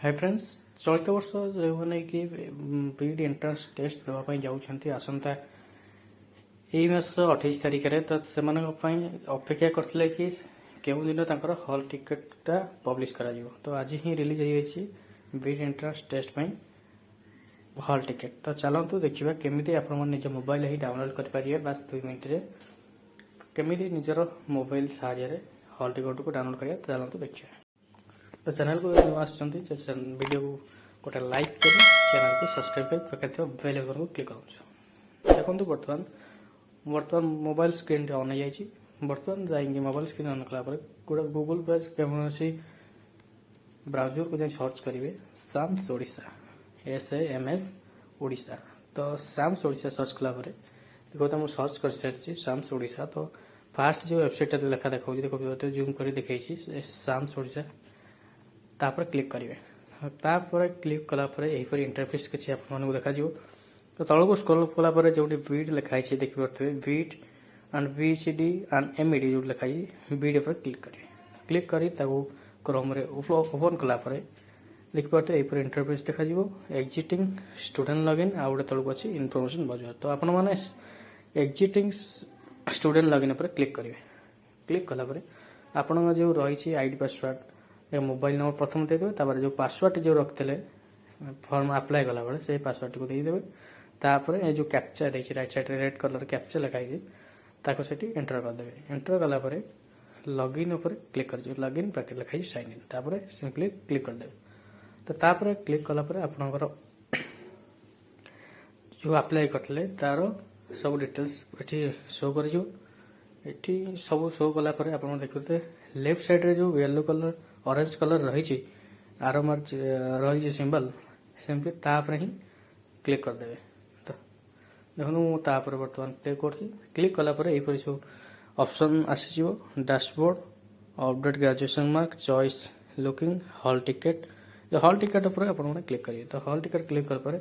Hi friends चलित वर्ष जो मैंने कि बीड एंट्रांस टेस्ट देवाई जाऊँच आसंता यही मास 28 तारिख में तो से अपेक्षा करते कि केउं दिन तांकर हॉल टिकेटा पब्लिश करा तो आज ही रिलीज हो BEd entrance test hall ticket तो चलतु देखा केमी आप निज मोबाइल ही डाउनलोड करेंगे बास 2 मिनट केमी निजर मोबाइल साहाय्य हॉल टिकेट को डाउनलोड करेंगे तो चलतु देखिए तो चैनल को वीडियो को गोटे लाइक कर चैनल को सब्सक्राइब कर प्रकार बेल आइकन को क्लिक कर देखो बर्तमान मोबाइल स्क्रीन ऑन हो जाए बर्तमान जाएंगे मोबाइल स्क्रीन ऑन कला गोटे गूगल पेज कौन ब्राउजर को सर्च करेंगे साम्स ओडिशा SAMS ओडिशा तो साम्स ओडिशा सर्च कला देखो तो मुझे सर्च कर सारी साम्स ओडिशा तो फास्ट जो वेबसाइट लेखा देखा देखो जूम कर देखी साम्स ओडिशा तापर क्लिक करेंगे तापर क्लिक कलापर यहीपर इंटरफेस किसी आपको देखा तो तल को स्क्रॉल कलापर जो बीड लिखाई देखिपे बीड एंड BCD एंड MED जो लिखाई बीड पर क्लिक करी क्रोम ओपन कलापर देखिपे यहीपर इंटरफेस देखा एग्जिटिंग स्टूडेंट लॉगिन आ गए तलक अच्छी इनफॉरमेशन बजार तो आपण मैंने एग्जिटिंग स्टूडेंट लॉगिन पर क्लिक करेंगे क्लिक कलापर आपण जो रही आईडी पासवर्ड मोबाइल नंबर प्रथम देदेवे जो पासवर्ड जो रखते फॉर्म अप्लाई कला बेले से पासवर्ड को देदेवे तापर ये जो कैप्चा देखिए right side red colour captcha लिखाई ताको सेठी एंटर करदेवे एंटर कलापर लॉगिन ऊपर क्लिक कर लॉगिन ब्रैकेट लिखाई साइन इन तापर सिंपली क्लिक करदेवे तो तापर क्लिक कलापर आपनकर जो अप्लाई करते तार सब डिटेल्स ये शो कर सब शो कलापर आप देखते लेफ्ट साइड रे जो येलो कलर ऑरेंज कलर रही आरो मार्क रही सिंबल सिंपली तापर ही क्लिक करदेवे तो देखो बर्तमान क्लिक क्लिक कलापर यहीपर जो ऑप्शन आसी dashboard update graduation mark choice looking hall ticket hall ticket उपर आपने क्लिक करेंगे तो हॉल टिकेट क्लिक कलापर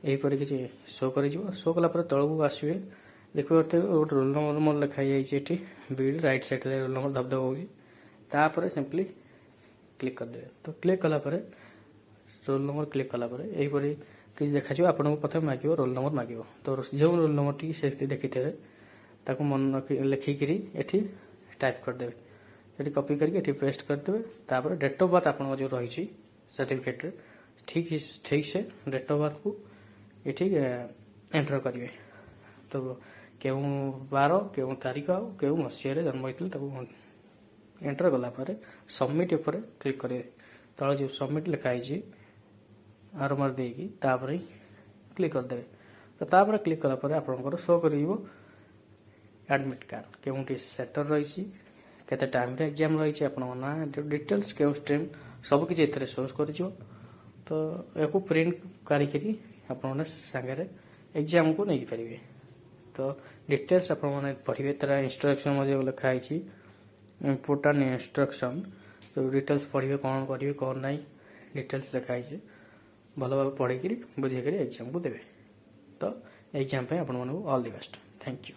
यहीपर किसी शो कर शो कलापर तलू आसवे देखिए गोटे रोल नंबर मोर लिखाई बीड राइट साइड रोल नंबर धबधब होपर सिंपली क्लिक करदेवे तो क्लिक कलापर रोल नंबर क्लिक कलापर यहीपर किसी देखा आपको प्रथम मांग रोल नंबर मांग तो जो रोल नंबर टी से देखी थे मन लिखिकी ये टाइप करदेवे ये कॉपी करके पेस्ट करदेवे तापर डेट ऑफ बर्थ आप जो रही सर्टिफिकेट ठीक से डेट ऑफ बर्थ को ये एंटर करेंगे तो क्यों बार क्यों तारीख क्यों मसीह जन्म होता एंटर कलापर सबमिट उपर क्लिक करेंगे तले जो सबमिट लिखाई आरो मार देकी तापर क्लिक करदेवे तो तापर क्लिक कलापर आपंकर शो कर एडमिट कार्ड क्योंकि सेटर रही केते टाइम रे एग्जाम रही ना डिटेल्स क्यों स्ट्रीम सब किसी ए शो कर तो या प्रिंट करी आपने सांगे एग्जाम को नहीं पारे तो डिटेल्स आप पढ़े तार इंस्ट्रक्शन लिखाई इम्पोर्टाट इंस्ट्रक्शन तो डिटेल्स पढ़े कौन करेंगे कौन ना डिटेल्स लिखाई भल भाव पढ़ी बुझे एग्जाम को देवे तो एग्जाम आप all the best thank you.